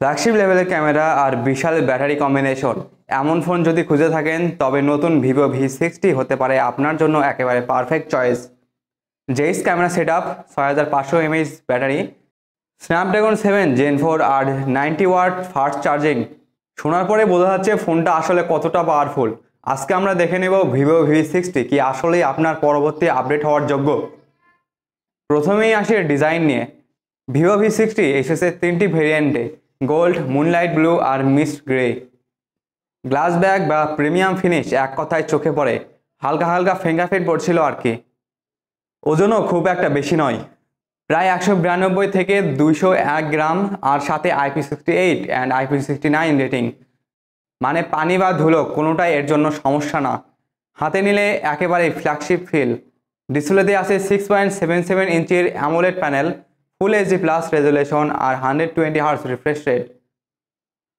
Flagship লেভেলের camera আর বিশাল battery combination এমন phone যদি খুঁজে থাকেন তবে নতুন ভিভো V60 হতে পারে আপনার জন্য একেবারে perfect choice. Zeiss camera set up, 6500 mAh battery, Snapdragon 7 Gen 4 আর 90 ওয়াট ফাস্ট চার্জিং। শোনার পরে বোঝা যাচ্ছে ফোনটা আসলে কতটা পাওয়ারফুল। আজকে আমরা দেখে নেব ভিভো V60 কি আসলেই আপনার পরবর্তী আপডেট হওয়ার যোগ্য। প্রথমেই আসি ডিজাইন নিয়ে। ভিভো V60 এসেছে তিনটি ভেরিয়েন্টে, গোল্ড, মুনলাইট ব্লু আর মিস্ট গ্রে। গ্লাস ব্যাগ বা প্রিমিয়াম ফিনিশ এক কথায় চোখে পড়ে, হালকা হালকা ফিঙ্গারপ্রিন্ট পড়ছিল আর কি। ওজনও খুব একটা বেশি নয়, প্রায় 192 থেকে 201 গ্রাম, আর সাথে IP68 অ্যান্ড IP69 রেটিং। মানে পানি বা ধুলো কোনোটাই এর জন্য সমস্যা না। হাতে নিলে একেবারে ফ্ল্যাগশিপ ফিল। ডিসপ্লেতে আছে 6.77 ইঞ্চির AMOLED panel, full HD plus resolution আর 120 হার্জ রিফ্রেশ রেট।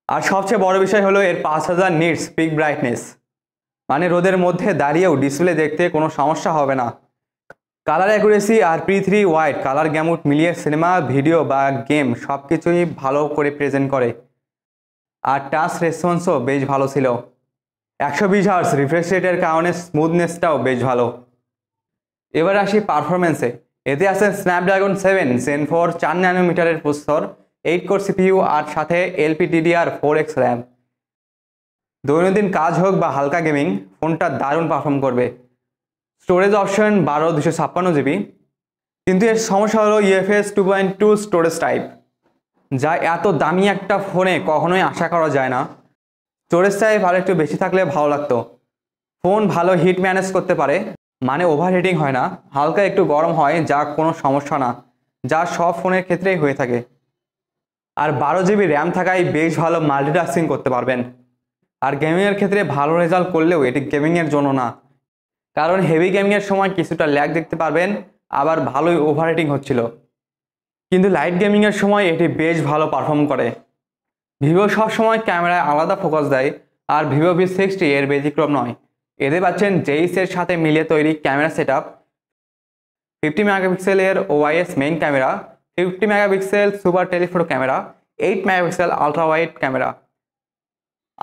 আর সবচেয়ে বড় বিষয় হলো এর 5000 নিটস পিক ব্রাইটনেস, মানে রোদের মধ্যে দাঁড়িয়েও ডিসপ্লে দেখতে কোনো সমস্যা হবে না। কালার অ্যাকুরেসি আর P3 ওয়াইড কালার গ্যামুট মিলিয়ে সিনেমা, ভিডিও বা গেম সব কিছুই ভালো করে প্রেজেন্ট করে। আর টাচ রেসপন্সও বেশ ভালো ছিল, 120 হার্জ রিফ্রেশ রেটের কারণে স্মুথনেসটাও বেশ ভালো। এবার আসি পারফরমেন্সে। এতে আছে স্ন্যাপড্রাগন 7 Gen 4 4 ন্যানোমিটারের প্রসেসর, 8 কোর CPU আর সাথে LPDDR4X র্যাম। দৈনন্দিন কাজ হোক বা হালকা গেমিং, ফোনটা দারুণ পারফর্ম করবে। স্টোরেজ অপশন 12 256 GB, কিন্তু এর সমস্যা হলো UFS 2.2 স্টোরেজ টাইপ, যা এত দামি একটা ফোনে কখনোই আশা করা যায় না। স্টোরেজ টাইপ আর একটু বেশি থাকলে ভালো লাগতো। ফোন ভালো হিট ম্যানেজ করতে পারে, মানে ওভারহিটিং হয় না, হালকা একটু গরম হয় যা কোনো সমস্যা না, যা সব ফোনের ক্ষেত্রেই হয়ে থাকে। আর 12 GB র্যাম থাকায় বেশ ভালো মাল্টিটাস্কিং করতে পারবেন। আর গেমিংয়ের ক্ষেত্রে ভালো রেজাল্ট করলেও এটি গেমিংয়ের জন্য না, কারণ হেভি গেমিংয়ের সময় কিছুটা ল্যাগ দেখতে পারবেন, আবার ভালোই ওভারহিটিং হচ্ছিল। কিন্তু লাইট গেমিংয়ের সময় এটি বেশ ভালো পারফর্ম করে। ভিভো সবসময় ক্যামেরায় আলাদা ফোকাস দেয়, আর ভিভো V60 এর ব্যতিক্রম নয়। এতে পাচ্ছেন জেইসের সাথে মিলিয়ে তৈরি ক্যামেরা সেট আপ, 50 মেগাপিক্সেলের OIS main camera, 50 megapixel super telephoto camera, 8 megapixel ultra wide camera.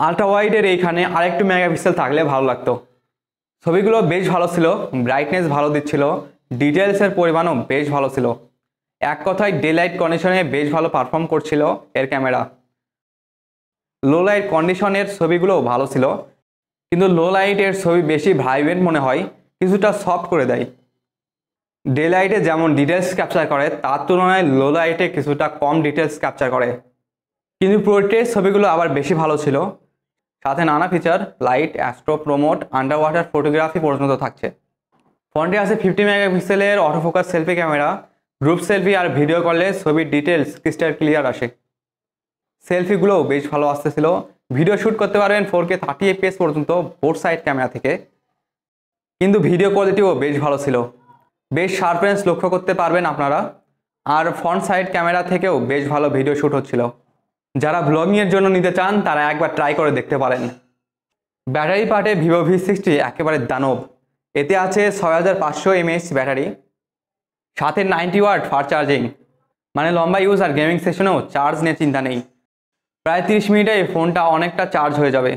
Ultra ওয়াইডের এইখানে আরেকটু মেগাপিক্সেল থাকলে ভালো লাগতো। ছবিগুলো বেশ ভালো ছিল, ব্রাইটনেস ভালো দিচ্ছিল, ডিটেলসের পরিমাণও বেশ ভালো ছিল। এক কথায় ডে লাইট কন্ডিশনে বেশ ভালো পারফর্ম করছিল এর ক্যামেরা। লো লাইট কন্ডিশনের ছবিগুলোও ভালো ছিল, কিন্তু লো লাইটের ছবি বেশি ভাইব্রেন্ট মনে হয়, কিছুটা সফট করে দেয়। ডে লাইটে যেমন ডিটেলস ক্যাপচার করে তার তুলনায় লো লাইটে কিছুটা কম ডিটেলস ক্যাপচার করে। কিন্তু পোর্ট্রেট ছবিগুলো আবার বেশি ভালো ছিল, সাথে নানা feature light, astro pro mode, underwater photography পর্যন্ত থাকছে। ফোনটি আছে 50 মেগাপিক্সেলের autofocus selfie camera, group selfie আর ভিডিও কলে ছবির ডিটেলস ক্রিস্টাল ক্লিয়ার আসে। সেলফিগুলোও বেশ ভালো আসতেছিল, ভিডিও শ্যুট করতে পারবেন 4K 30 FPS পর্যন্ত বোথ সাইড ক্যামেরা থেকে। কিন্তু ভিডিও কোয়ালিটিও বেশ ভালো ছিল, বেশ শার্পনেস লক্ষ্য করতে পারবেন আপনারা। আর ফ্রন্ট সাইড ক্যামেরা থেকেও বেশ ভালো ভিডিও শ্যুট হচ্ছিল। যারা ব্লগিংয়ের জন্য নিতে চান তারা একবার ট্রাই করে দেখতে পারেন। ব্যাটারি পার্টে ভিভো V60 একেবারে দানব। এতে আছে 6500 mAh ব্যাটারি, সাথে 90 ওয়াট ফাস্ট চার্জিং, মানে লম্বা ইউজ আর গেমিং সেশনেও চার্জ নিয়ে চিন্তা নেই। প্রায় 30 মিনিটে ফোনটা অনেকটা চার্জ হয়ে যাবে।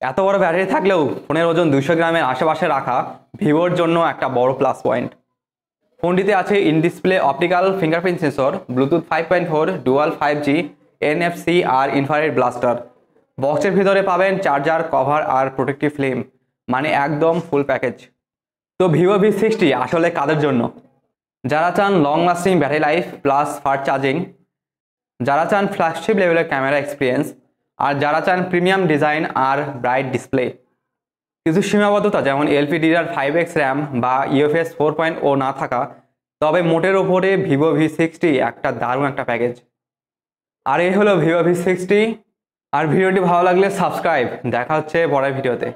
এত বড় ব্যাটারি থাকলেও ফোনের ওজন 200 গ্রামের আশেপাশে রাখা ভিভোর জন্য একটা বড় প্লাস পয়েন্ট। ফোনটিতে আছে in display optical fingerprint sensor, Bluetooth 5.4, dual 5G, NFC আর ইনফ্রারেড ব্লাস্টার। বক্সের ভিতরে পাবেন চার্জার, কভার আর প্রোটেক্টিভ ফিল্ম, মানে একদম ফুল প্যাকেজ। তো ভিভো V60 আসলে কাদের জন্য? যারা চান long lasting battery life plus fast charging, যারা চান ফ্ল্যাগশিপ লেভেলের ক্যামেরা এক্সপিরিয়েন্স, আর যারা চান প্রিমিয়াম ডিজাইন আর ব্রাইট ডিসপ্লে। কিছু সীমাবদ্ধতা যেমন LPDDR5X র্যাম বা UFS 4.0 না থাকা, তবে মোটের ওপরে ভিভো V60 একটা দারুণ একটা প্যাকেজ। আর এই হলো ভিভো V60। আর ভিডিওটি ভালো লাগলে সাবস্ক্রাইব। দেখা হচ্ছে পরের ভিডিওতে।